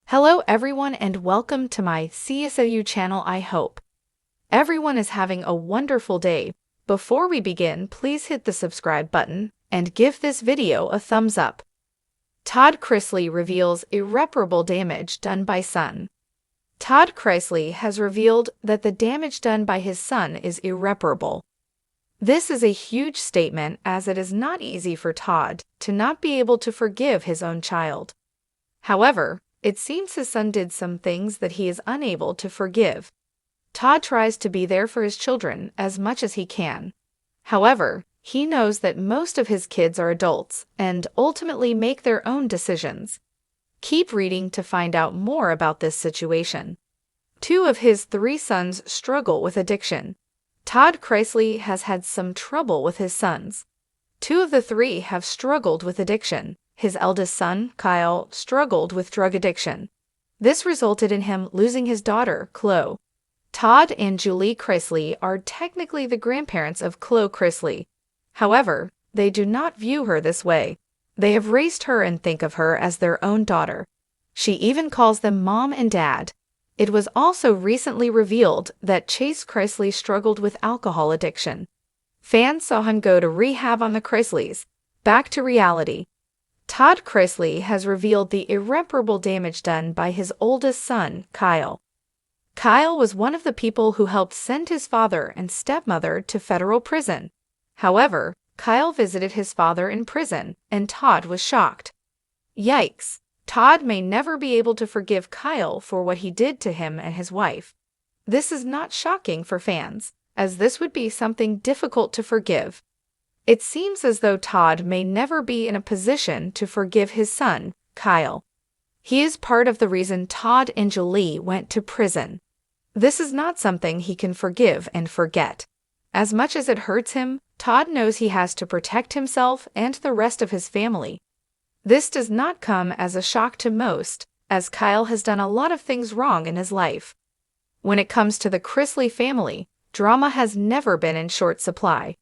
Hello everyone and welcome to my CSOU channel. I hope everyone is having a wonderful day. Before we begin, please hit the subscribe button and give this video a thumbs up. Todd Chrisley reveals irreparable damage done by son. Todd Chrisley has revealed that the damage done by his son is irreparable. This is a huge statement, as it is not easy for Todd to not be able to forgive his own child. However, it seems his son did some things that he is unable to forgive. Todd tries to be there for his children as much as he can. However, he knows that most of his kids are adults and ultimately make their own decisions. Keep reading to find out more about this situation. 2 of his 3 sons struggle with addiction. Todd Chrisley has had some trouble with his sons. 2 of the 3 have struggled with addiction. His eldest son, Kyle, struggled with drug addiction. This resulted in him losing his daughter, Chloe. Todd and Julie Chrisley are technically the grandparents of Chloe Chrisley. However, they do not view her this way. They have raised her and think of her as their own daughter. She even calls them mom and dad. It was also recently revealed that Chase Chrisley struggled with alcohol addiction. Fans saw him go to rehab on the Chrisleys. Back to reality. Todd Chrisley has revealed the irreparable damage done by his oldest son, Kyle. Kyle was one of the people who helped send his father and stepmother to federal prison. However, Kyle visited his father in prison, and Todd was shocked. Yikes! Todd may never be able to forgive Kyle for what he did to him and his wife. This is not shocking for fans, as this would be something difficult to forgive. It seems as though Todd may never be in a position to forgive his son, Kyle. He is part of the reason Todd and Julie went to prison. This is not something he can forgive and forget. As much as it hurts him, Todd knows he has to protect himself and the rest of his family. This does not come as a shock to most, as Kyle has done a lot of things wrong in his life. When it comes to the Chrisley family, drama has never been in short supply.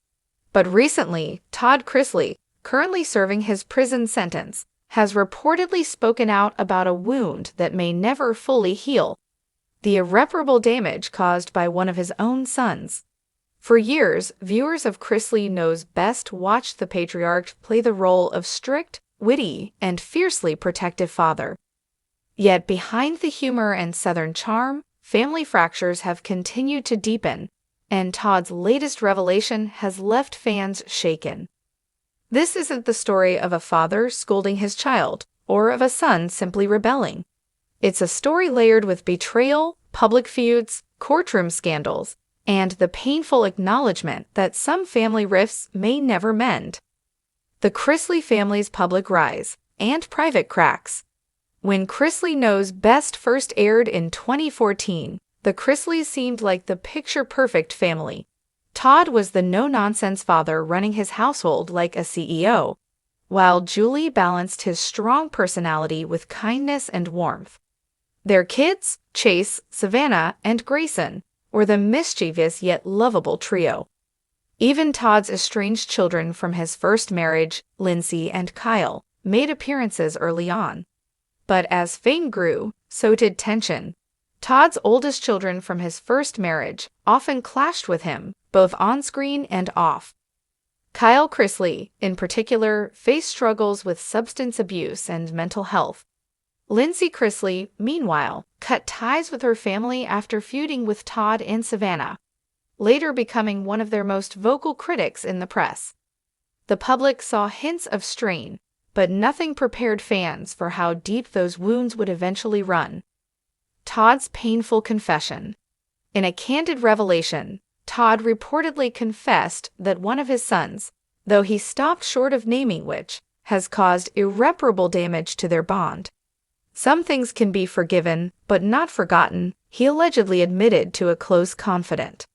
But recently, Todd Chrisley, currently serving his prison sentence, has reportedly spoken out about a wound that may never fully heal: the irreparable damage caused by one of his own sons. For years, viewers of Chrisley Knows Best watched the patriarch play the role of strict, witty, and fiercely protective father. Yet behind the humor and Southern charm, family fractures have continued to deepen, and Todd's latest revelation has left fans shaken. This isn't the story of a father scolding his child, or of a son simply rebelling. It's a story layered with betrayal, public feuds, courtroom scandals, and the painful acknowledgement that some family rifts may never mend. The Chrisley family's public rise and private cracks. When Chrisley Knows Best first aired in 2014, the Chrisleys seemed like the picture-perfect family. Todd was the no-nonsense father running his household like a CEO, while Julie balanced his strong personality with kindness and warmth. Their kids, Chase, Savannah, and Grayson, were the mischievous yet lovable trio. Even Todd's estranged children from his first marriage, Lindsay and Kyle, made appearances early on. But as fame grew, so did tension. Todd's oldest children from his first marriage often clashed with him, both on-screen and off. Kyle Chrisley, in particular, faced struggles with substance abuse and mental health. Lindsay Chrisley, meanwhile, cut ties with her family after feuding with Todd and Savannah, later becoming one of their most vocal critics in the press. The public saw hints of strain, but nothing prepared fans for how deep those wounds would eventually run. Todd's painful confession. In a candid revelation, Todd reportedly confessed that one of his sons, though he stopped short of naming which, has caused irreparable damage to their bond. Some things can be forgiven, but not forgotten, he allegedly admitted to a close confidant.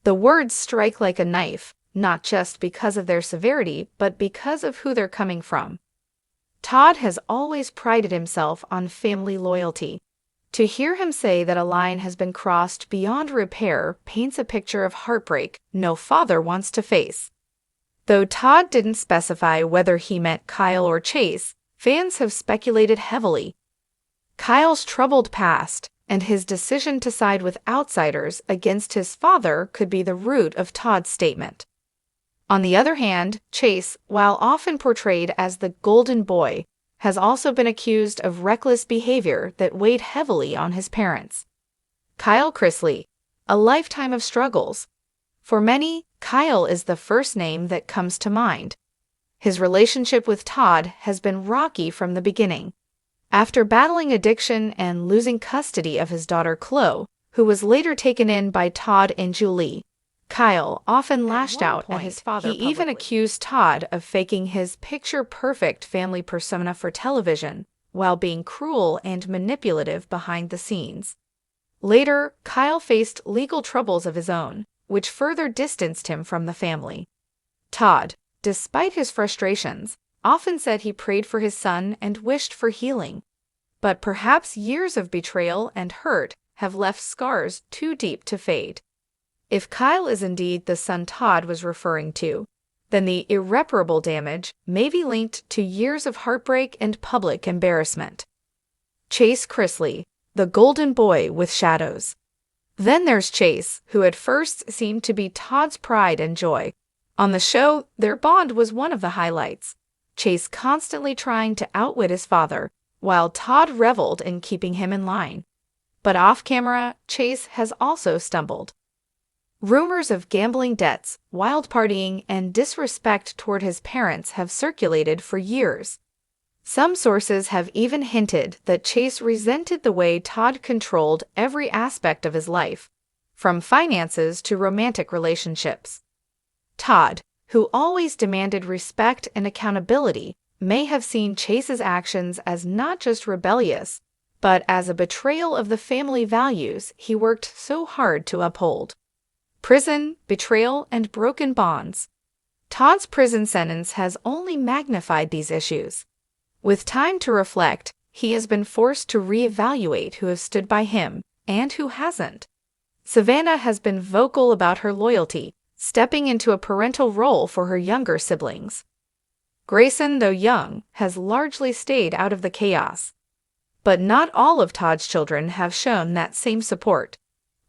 The words strike like a knife, not just because of their severity, but because of who they're coming from. Todd has always prided himself on family loyalty. To hear him say that a line has been crossed beyond repair paints a picture of heartbreak no father wants to face. Though Todd didn't specify whether he meant Kyle or Chase, fans have speculated heavily. Kyle's troubled past and his decision to side with outsiders against his father could be the root of Todd's statement. On the other hand, Chase, while often portrayed as the golden boy, has also been accused of reckless behavior that weighed heavily on his parents. Chrisley, a lifetime of struggles. For many, Kyle is the first name that comes to mind. His relationship with Todd has been rocky from the beginning. After battling addiction and losing custody of his daughter Chloe, who was later taken in by Todd and Julie, Kyle often lashed out at his father. He even accused Todd of faking his picture-perfect family persona for television, while being cruel and manipulative behind the scenes. Later, Kyle faced legal troubles of his own, which further distanced him from the family. Todd, despite his frustrations, often said he prayed for his son and wished for healing. But perhaps years of betrayal and hurt have left scars too deep to fade. If Kyle is indeed the son Todd was referring to, then the irreparable damage may be linked to years of heartbreak and public embarrassment. Chrisley, the golden boy with shadows. Then there's Chase, who at first seemed to be Todd's pride and joy. On the show, their bond was one of the highlights. Chase constantly trying to outwit his father, while Todd reveled in keeping him in line. But off-camera, Chase has also stumbled. Rumors of gambling debts, wild partying, and disrespect toward his parents have circulated for years. Some sources have even hinted that Chase resented the way Todd controlled every aspect of his life, from finances to romantic relationships. Todd, who always demanded respect and accountability, may have seen Chase's actions as not just rebellious, but as a betrayal of the family values he worked so hard to uphold. Prison, betrayal, and broken bonds. Todd's prison sentence has only magnified these issues. With time to reflect, he has been forced to reevaluate who has stood by him and who hasn't. Savannah has been vocal about her loyalty, stepping into a parental role for her younger siblings. Grayson, though young, has largely stayed out of the chaos. But not all of Todd's children have shown that same support.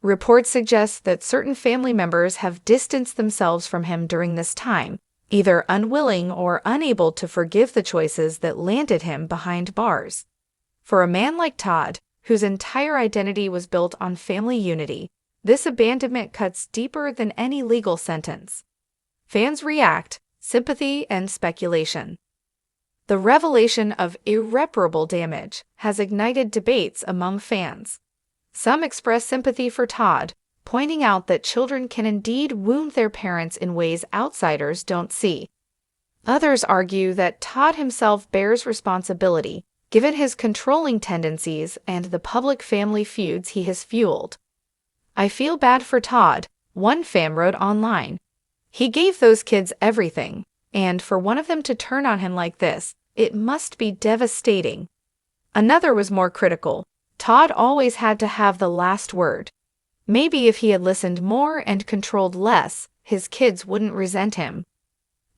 Reports suggest that certain family members have distanced themselves from him during this time, either unwilling or unable to forgive the choices that landed him behind bars. For a man like Todd, whose entire identity was built on family unity, this abandonment cuts deeper than any legal sentence. Fans react, sympathy and speculation. The revelation of irreparable damage has ignited debates among fans. Some express sympathy for Todd, pointing out that children can indeed wound their parents in ways outsiders don't see. Others argue that Todd himself bears responsibility, given his controlling tendencies and the public family feuds he has fueled. "I feel bad for Todd," one fan wrote online. "He gave those kids everything, and for one of them to turn on him like this, it must be devastating." Another was more critical. "Todd always had to have the last word. Maybe if he had listened more and controlled less, his kids wouldn't resent him."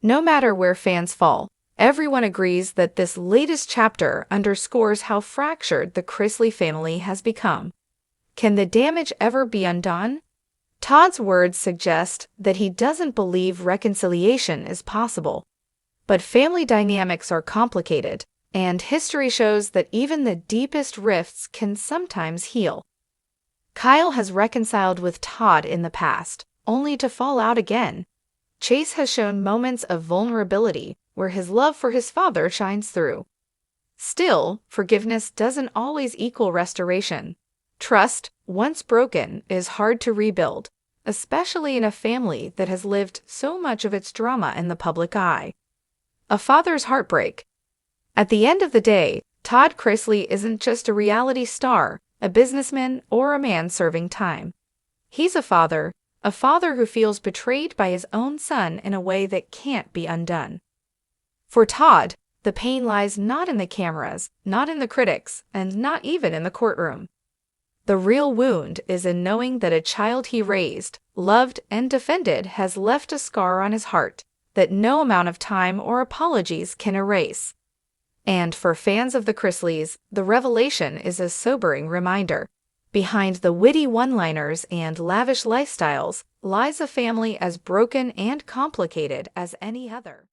No matter where fans fall, everyone agrees that this latest chapter underscores how fractured the Chrisley family has become. Can the damage ever be undone? Todd's words suggest that he doesn't believe reconciliation is possible. But family dynamics are complicated, and history shows that even the deepest rifts can sometimes heal. Kyle has reconciled with Todd in the past, only to fall out again. Chase has shown moments of vulnerability where his love for his father shines through. Still, forgiveness doesn't always equal restoration. Trust, once broken, is hard to rebuild, especially in a family that has lived so much of its drama in the public eye. A father's heartbreak. At the end of the day, Todd Chrisley isn't just a reality star, a businessman, or a man serving time. He's a father who feels betrayed by his own son in a way that can't be undone. For Todd, the pain lies not in the cameras, not in the critics, and not even in the courtroom. The real wound is in knowing that a child he raised, loved, and defended has left a scar on his heart that no amount of time or apologies can erase. And for fans of the Chrisleys, the revelation is a sobering reminder. Behind the witty one-liners and lavish lifestyles lies a family as broken and complicated as any other.